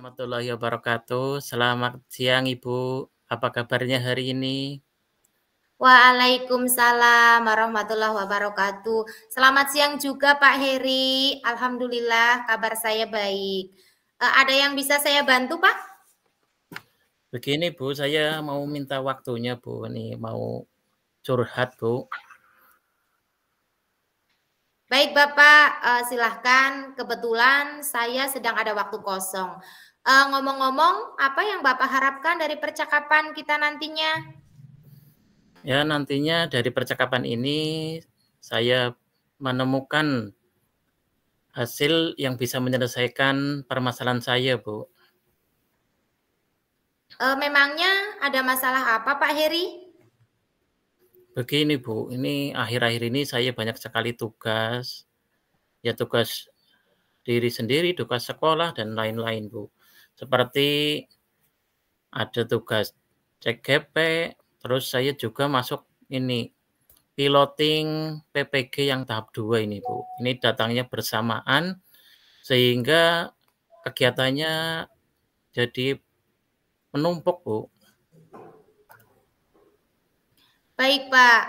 warahmatullahi wabarakatuh. Selamat siang Ibu. Apa kabarnya hari ini? Waalaikumsalam warahmatullahi wabarakatuh. Selamat siang juga Pak Heri. Alhamdulillah kabar saya baik. Ada yang bisa saya bantu Pak? Begini Bu, saya mau minta waktunya Bu. Ini mau curhat Bu. Baik Bapak, silahkan. Kebetulan saya sedang ada waktu kosong. Ngomong-ngomong, apa yang Bapak harapkan dari percakapan kita nantinya? Ya nantinya dari percakapan ini saya menemukan hasil yang bisa menyelesaikan permasalahan saya Bu. Memangnya ada masalah apa Pak Heri? Begini Bu, ini akhir-akhir ini saya banyak sekali tugas. Ya tugas diri sendiri, tugas sekolah dan lain-lain Bu. Seperti ada tugas cek GP, terus saya juga masuk ini piloting PPG yang tahap 2 ini Bu. Ini datangnya bersamaan sehingga kegiatannya jadi menumpuk Bu. Baik Pak,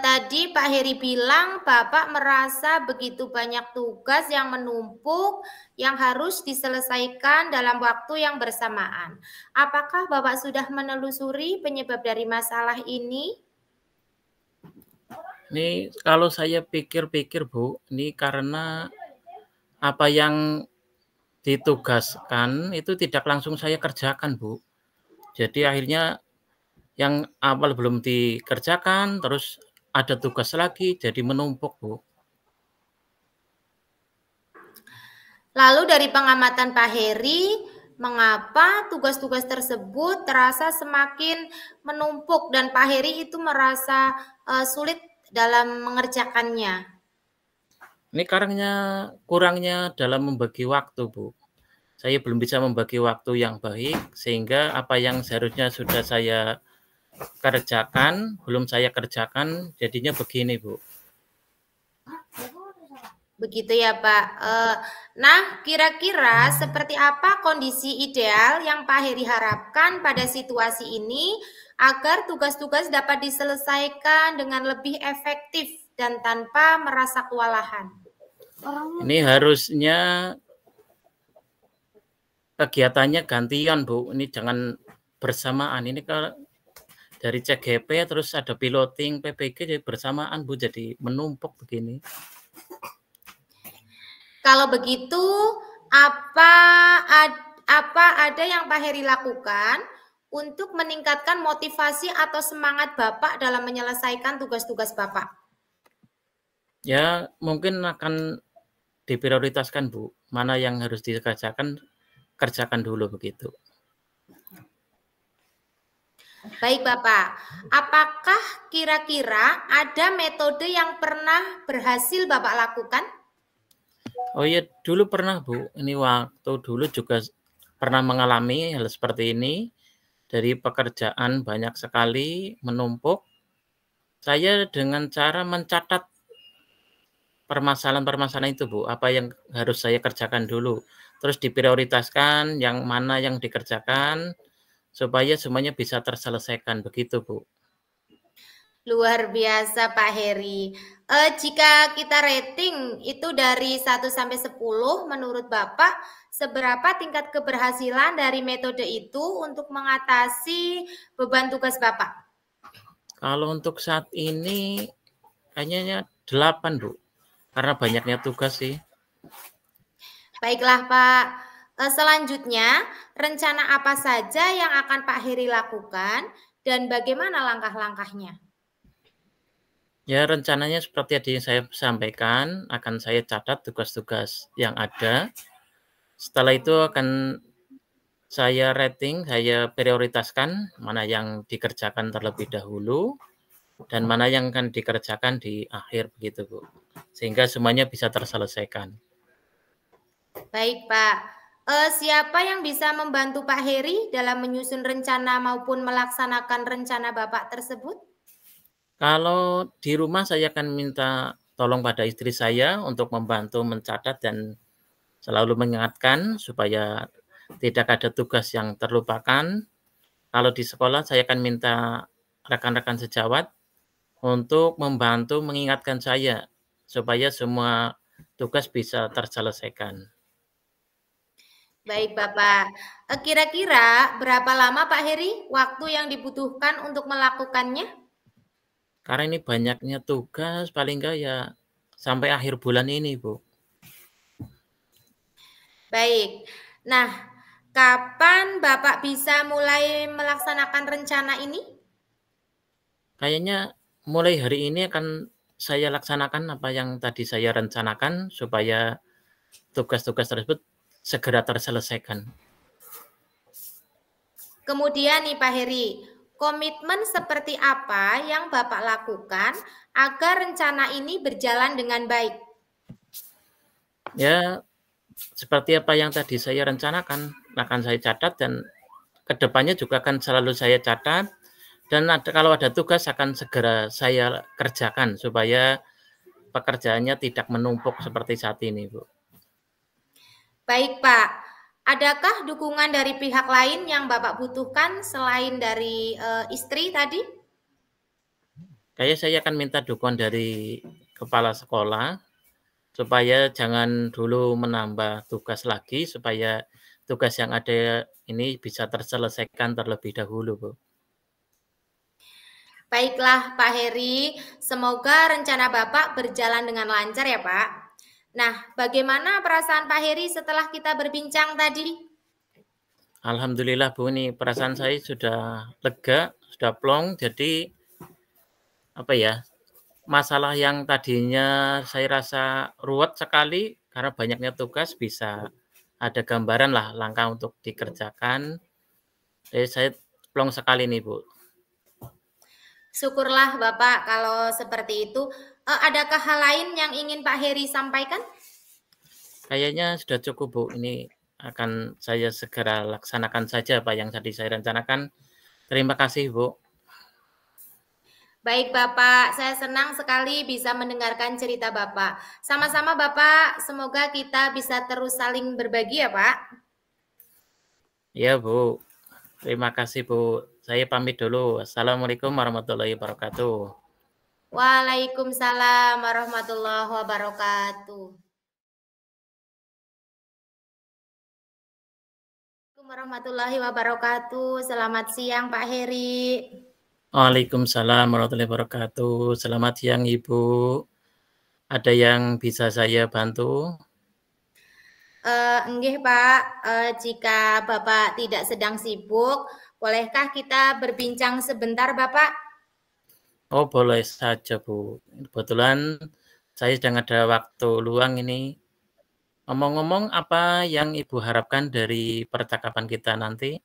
tadi Pak Heri bilang Bapak merasa begitu banyak tugas yang menumpuk yang harus diselesaikan dalam waktu yang bersamaan. Apakah Bapak sudah menelusuri penyebab dari masalah ini? Ini kalau saya pikir-pikir Bu, ini karena apa yang ditugaskan itu tidak langsung saya kerjakan Bu. Jadi akhirnya yang awal belum dikerjakan, terus ada tugas lagi, jadi menumpuk Bu. Lalu dari pengamatan Pak Heri, mengapa tugas-tugas tersebut terasa semakin menumpuk dan Pak Heri itu merasa sulit dalam mengerjakannya? Ini karena kurangnya dalam membagi waktu, Bu. Saya belum bisa membagi waktu yang baik, sehingga apa yang seharusnya sudah saya kerjakan, belum saya kerjakan, jadinya begini, Bu. Begitu ya Pak. Nah, kira-kira seperti apa kondisi ideal yang Pak Heri harapkan pada situasi ini agar tugas-tugas dapat diselesaikan dengan lebih efektif dan tanpa merasa kewalahan? Ini harusnya kegiatannya gantian, Bu. Ini jangan bersamaan. Ini kalau dari CGP terus ada piloting PPG jadi bersamaan, Bu. Jadi menumpuk begini. Kalau begitu, apa ada yang Pak Heri lakukan untuk meningkatkan motivasi atau semangat Bapak dalam menyelesaikan tugas-tugas Bapak? Ya, mungkin akan diprioritaskan, Bu. Mana yang harus dikerjakan, kerjakan dulu begitu. Baik Bapak, apakah kira-kira ada metode yang pernah berhasil Bapak lakukan? Oh iya, dulu pernah Bu. Ini waktu dulu juga pernah mengalami hal seperti ini. Dari pekerjaan banyak sekali menumpuk. Saya dengan cara mencatat permasalahan-permasalahan itu Bu. Apa yang harus saya kerjakan dulu. Terus diprioritaskan yang mana yang dikerjakan. Supaya semuanya bisa terselesaikan. Begitu Bu. Luar biasa Pak Heri. Jika kita rating itu dari 1 sampai 10 menurut Bapak, seberapa tingkat keberhasilan dari metode itu untuk mengatasi beban tugas Bapak? Kalau untuk saat ini kayaknya 8 Bu. Karena banyaknya tugas sih. Baiklah Pak. Selanjutnya, rencana apa saja yang akan Pak Heri lakukan dan bagaimana langkah-langkahnya? Ya, rencananya seperti tadi yang saya sampaikan, akan saya catat tugas-tugas yang ada. Setelah itu akan saya rating, saya prioritaskan mana yang dikerjakan terlebih dahulu dan mana yang akan dikerjakan di akhir begitu, Bu. Sehingga semuanya bisa terselesaikan. Baik, Pak. Siapa yang bisa membantu Pak Heri dalam menyusun rencana maupun melaksanakan rencana Bapak tersebut? Kalau di rumah saya akan minta tolong pada istri saya untuk membantu mencatat dan selalu mengingatkan supaya tidak ada tugas yang terlupakan. Kalau di sekolah saya akan minta rekan-rekan sejawat untuk membantu mengingatkan saya supaya semua tugas bisa terselesaikan. Baik Bapak, kira-kira berapa lama Pak Heri waktu yang dibutuhkan untuk melakukannya? Karena ini banyaknya tugas, paling enggak ya sampai akhir bulan ini, Bu. Baik, nah kapan Bapak bisa mulai melaksanakan rencana ini? Kayaknya mulai hari ini akan saya laksanakan apa yang tadi saya rencanakan supaya tugas-tugas tersebut segera terselesaikan. Kemudian nih Pak Heri, komitmen seperti apa yang Bapak lakukan agar rencana ini berjalan dengan baik? Ya, seperti apa yang tadi saya rencanakan, akan saya catat dan kedepannya juga akan selalu saya catat dan kalau ada tugas akan segera saya kerjakan supaya pekerjaannya tidak menumpuk seperti saat ini, Bu. Baik Pak, adakah dukungan dari pihak lain yang Bapak butuhkan selain dari istri tadi? Kayaknya saya akan minta dukungan dari kepala sekolah supaya jangan dulu menambah tugas lagi supaya tugas yang ada ini bisa terselesaikan terlebih dahulu, Bu. Baiklah Pak Heri, semoga rencana Bapak berjalan dengan lancar ya Pak. Nah, bagaimana perasaan Pak Heri setelah kita berbincang tadi? Alhamdulillah Bu, ini perasaan saya sudah lega, sudah plong, jadi apa ya, masalah yang tadinya saya rasa ruwet sekali karena banyaknya tugas bisa ada gambaran lah langkah untuk dikerjakan. Jadi saya plong sekali nih Bu. Syukurlah Bapak kalau seperti itu. Adakah hal lain yang ingin Pak Heri sampaikan? Kayaknya sudah cukup Bu, ini akan saya segera laksanakan saja apa yang tadi saya rencanakan. Terima kasih Bu. Baik Bapak, saya senang sekali bisa mendengarkan cerita Bapak. Sama-sama Bapak, semoga kita bisa terus saling berbagi ya Pak. Ya Bu, terima kasih Bu. Saya pamit dulu. Assalamualaikum warahmatullahi wabarakatuh. Waalaikumsalam warahmatullahi wabarakatuh. Warahmatullahi wabarakatuh. Selamat siang Pak Heri. Waalaikumsalam warahmatullahi wabarakatuh. Selamat siang Ibu. Ada yang bisa saya bantu? Enggih Pak, jika Bapak tidak sedang sibuk, bolehkah kita berbincang sebentar Bapak? Oh boleh saja Bu. Kebetulan saya sedang ada waktu luang ini. Ngomong-ngomong apa yang Ibu harapkan dari percakapan kita nanti?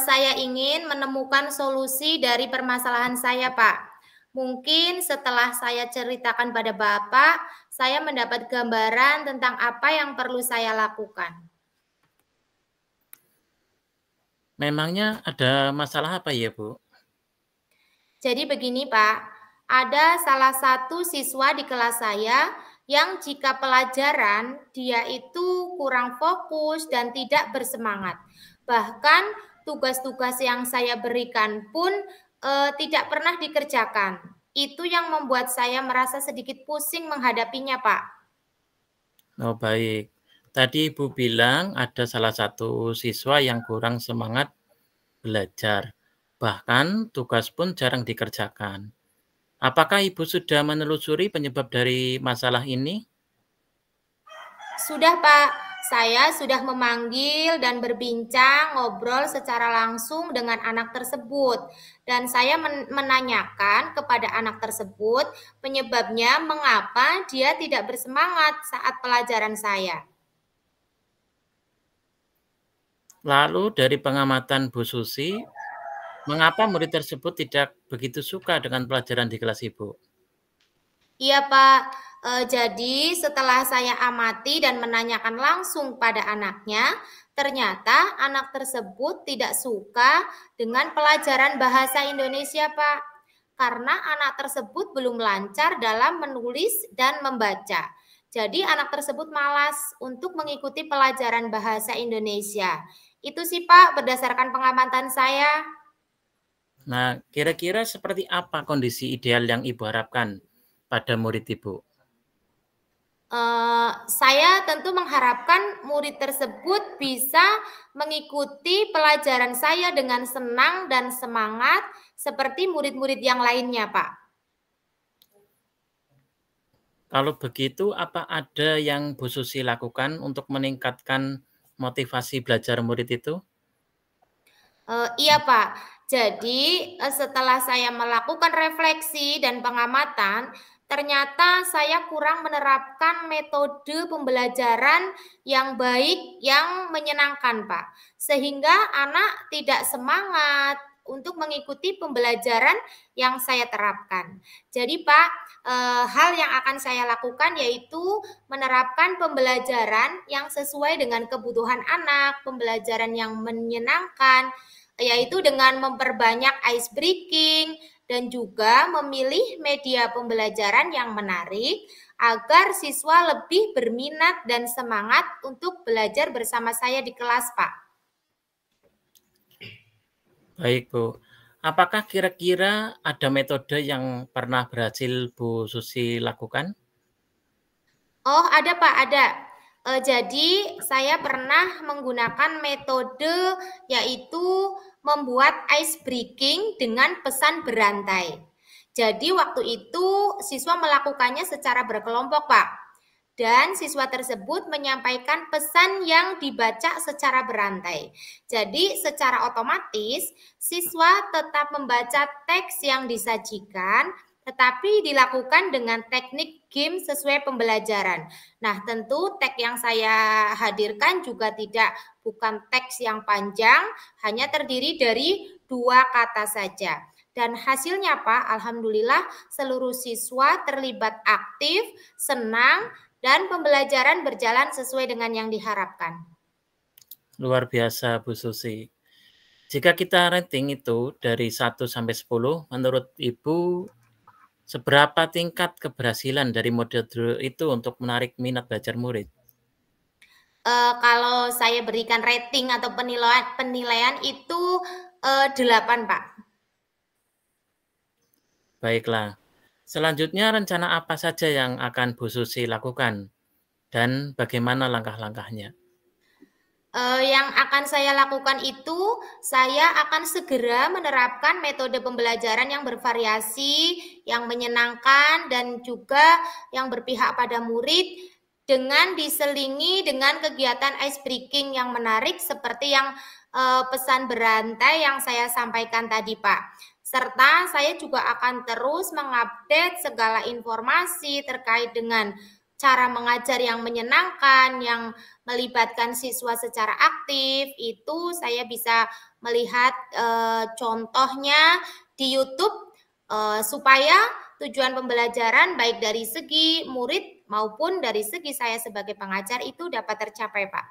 Saya ingin menemukan solusi dari permasalahan saya, Pak. Mungkin setelah saya ceritakan pada Bapak, saya mendapat gambaran tentang apa yang perlu saya lakukan. Memangnya ada masalah apa ya, Bu? Jadi begini, Pak. Ada salah satu siswa di kelas saya yang jika pelajaran dia itu kurang fokus dan tidak bersemangat. Bahkan tugas-tugas yang saya berikan pun tidak pernah dikerjakan. Itu yang membuat saya merasa sedikit pusing menghadapinya, Pak. Oh baik. Tadi Ibu bilang ada salah satu siswa yang kurang semangat belajar. Bahkan tugas pun jarang dikerjakan. Apakah Ibu sudah menelusuri penyebab dari masalah ini? Sudah, Pak. Saya sudah memanggil dan berbincang, ngobrol secara langsung dengan anak tersebut. Dan saya menanyakan kepada anak tersebut penyebabnya mengapa dia tidak bersemangat saat pelajaran saya. Lalu dari pengamatan Bu Susi, mengapa murid tersebut tidak begitu suka dengan pelajaran di kelas Ibu? Iya, Pak. Jadi setelah saya amati dan menanyakan langsung pada anaknya, ternyata anak tersebut tidak suka dengan pelajaran bahasa Indonesia, Pak. Karena anak tersebut belum lancar dalam menulis dan membaca. Jadi anak tersebut malas untuk mengikuti pelajaran bahasa Indonesia. Itu sih Pak, berdasarkan pengamatan saya. Nah, kira-kira seperti apa kondisi ideal yang Ibu harapkan pada murid Ibu? Saya tentu mengharapkan murid tersebut bisa mengikuti pelajaran saya dengan senang dan semangat seperti murid-murid yang lainnya, Pak. Kalau begitu, apa ada yang Bu Susi lakukan untuk meningkatkan motivasi belajar murid itu? Iya, Pak. Jadi, setelah saya melakukan refleksi dan pengamatan, ternyata saya kurang menerapkan metode pembelajaran yang baik, yang menyenangkan, Pak. Sehingga anak tidak semangat untuk mengikuti pembelajaran yang saya terapkan. Jadi, Pak, hal yang akan saya lakukan yaitu menerapkan pembelajaran yang sesuai dengan kebutuhan anak, pembelajaran yang menyenangkan, yaitu dengan memperbanyak ice breaking dan juga memilih media pembelajaran yang menarik agar siswa lebih berminat dan semangat untuk belajar bersama saya di kelas, Pak. Baik, Bu. Apakah kira-kira ada metode yang pernah berhasil Bu Susi lakukan? Oh, ada Pak, ada. Jadi saya pernah menggunakan metode yaitu membuat ice breaking dengan pesan berantai. Jadi waktu itu siswa melakukannya secara berkelompok, Pak. Dan siswa tersebut menyampaikan pesan yang dibaca secara berantai. Jadi secara otomatis siswa tetap membaca teks yang disajikan, tetapi dilakukan dengan teknik game sesuai pembelajaran. Nah, tentu teks yang saya hadirkan juga bukan teks yang panjang, hanya terdiri dari 2 kata saja. Dan hasilnya Pak, alhamdulillah seluruh siswa terlibat aktif, senang, dan pembelajaran berjalan sesuai dengan yang diharapkan. Luar biasa, Bu Susi. Jika kita rating itu dari 1 sampai 10, menurut Ibu seberapa tingkat keberhasilan dari model itu untuk menarik minat belajar murid? Kalau saya berikan rating atau penilaian itu 8, Pak. Baiklah. Selanjutnya rencana apa saja yang akan Bu Susi lakukan dan bagaimana langkah-langkahnya? Yang akan saya lakukan itu, saya akan segera menerapkan metode pembelajaran yang bervariasi, yang menyenangkan, dan juga yang berpihak pada murid dengan diselingi dengan kegiatan ice breaking yang menarik seperti yang pesan berantai yang saya sampaikan tadi, Pak. Serta saya juga akan terus mengupdate segala informasi terkait dengan cara mengajar yang menyenangkan, yang melibatkan siswa secara aktif, itu saya bisa melihat contohnya di YouTube supaya tujuan pembelajaran baik dari segi murid maupun dari segi saya sebagai pengajar itu dapat tercapai, Pak.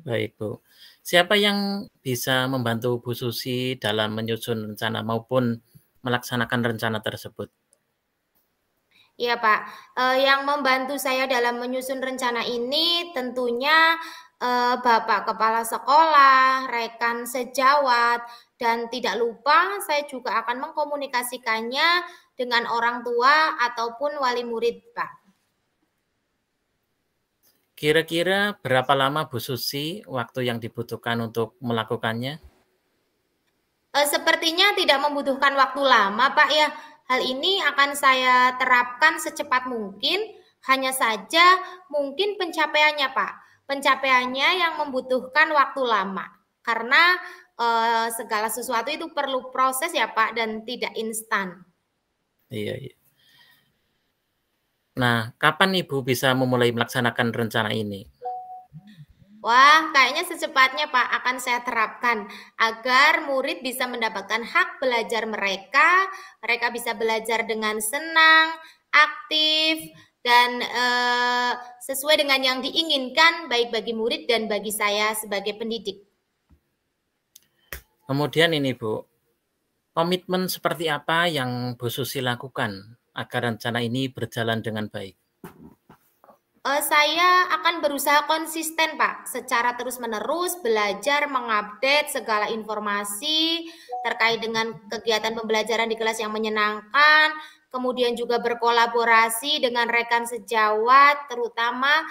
Baik, Bu. Siapa yang bisa membantu Bu Susi dalam menyusun rencana maupun melaksanakan rencana tersebut? Iya Pak, yang membantu saya dalam menyusun rencana ini tentunya Bapak Kepala Sekolah, rekan sejawat, dan tidak lupa saya juga akan mengkomunikasikannya dengan orang tua ataupun wali murid, Pak. Kira-kira berapa lama Bu Susi waktu yang dibutuhkan untuk melakukannya? Sepertinya tidak membutuhkan waktu lama, Pak, ya. Hal ini akan saya terapkan secepat mungkin, hanya saja mungkin pencapaiannya, Pak. Pencapaiannya yang membutuhkan waktu lama. Karena segala sesuatu itu perlu proses ya, Pak, dan tidak instan. Iya, iya. Nah, kapan Ibu bisa memulai melaksanakan rencana ini? Wah, kayaknya secepatnya Pak akan saya terapkan agar murid bisa mendapatkan hak belajar mereka, mereka bisa belajar dengan senang, aktif, dan sesuai dengan yang diinginkan baik bagi murid dan bagi saya sebagai pendidik. Kemudian ini Bu, komitmen seperti apa yang Bu Susi lakukan agar rencana ini berjalan dengan baik? Saya akan berusaha konsisten, Pak, secara terus-menerus belajar mengupdate segala informasi terkait dengan kegiatan pembelajaran di kelas yang menyenangkan, kemudian juga berkolaborasi dengan rekan sejawat, terutama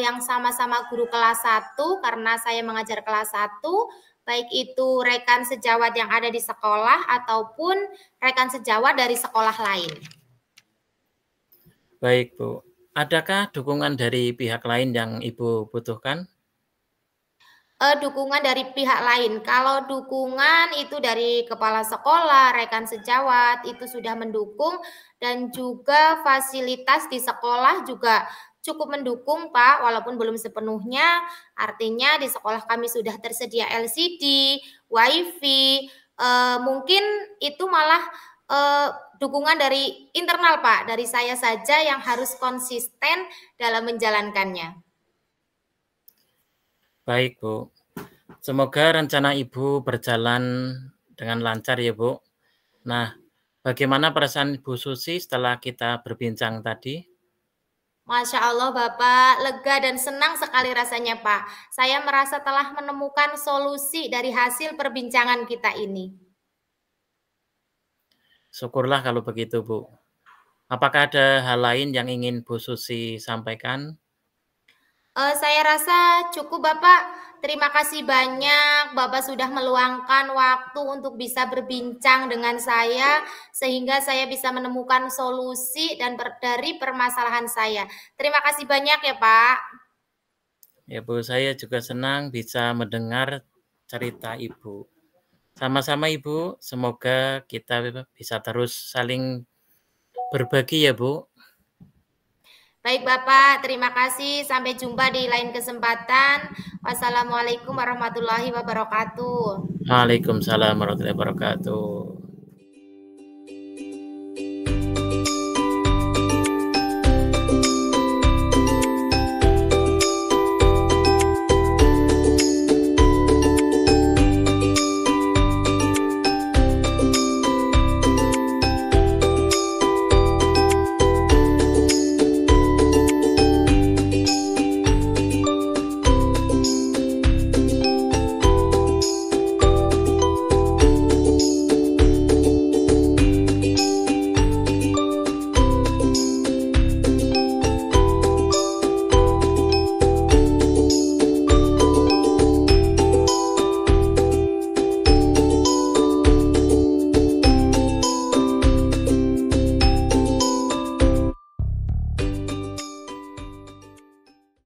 yang sama-sama guru kelas 1, karena saya mengajar kelas 1, baik itu rekan sejawat yang ada di sekolah ataupun rekan sejawat dari sekolah lain. Baik, Bu. Adakah dukungan dari pihak lain yang Ibu butuhkan? Dukungan dari pihak lain. Kalau dukungan itu dari kepala sekolah, rekan sejawat, itu sudah mendukung, dan juga fasilitas di sekolah juga cukup mendukung, Pak, walaupun belum sepenuhnya. Artinya di sekolah kami sudah tersedia LCD, WiFi, mungkin itu malah dukungan dari internal, Pak, dari saya saja yang harus konsisten dalam menjalankannya. Baik, Bu. Semoga rencana Ibu berjalan dengan lancar ya, Bu. Nah, bagaimana perasaan Ibu Susi setelah kita berbincang tadi? Masya Allah, Bapak, lega dan senang sekali rasanya, Pak. Saya merasa telah menemukan solusi dari hasil perbincangan kita ini. Syukurlah kalau begitu, Bu. Apakah ada hal lain yang ingin Bu Susi sampaikan? Saya rasa cukup, Bapak. Terima kasih banyak, Bapak sudah meluangkan waktu untuk bisa berbincang dengan saya, sehingga saya bisa menemukan solusi dan dari permasalahan saya. Terima kasih banyak ya, Pak. Ya, Bu, saya juga senang bisa mendengar cerita Ibu. Sama-sama, Ibu. Semoga kita bisa terus saling berbagi ya, Bu. Baik Bapak, terima kasih. Sampai jumpa di lain kesempatan. Wassalamualaikum warahmatullahi wabarakatuh. Waalaikumsalam warahmatullahi wabarakatuh.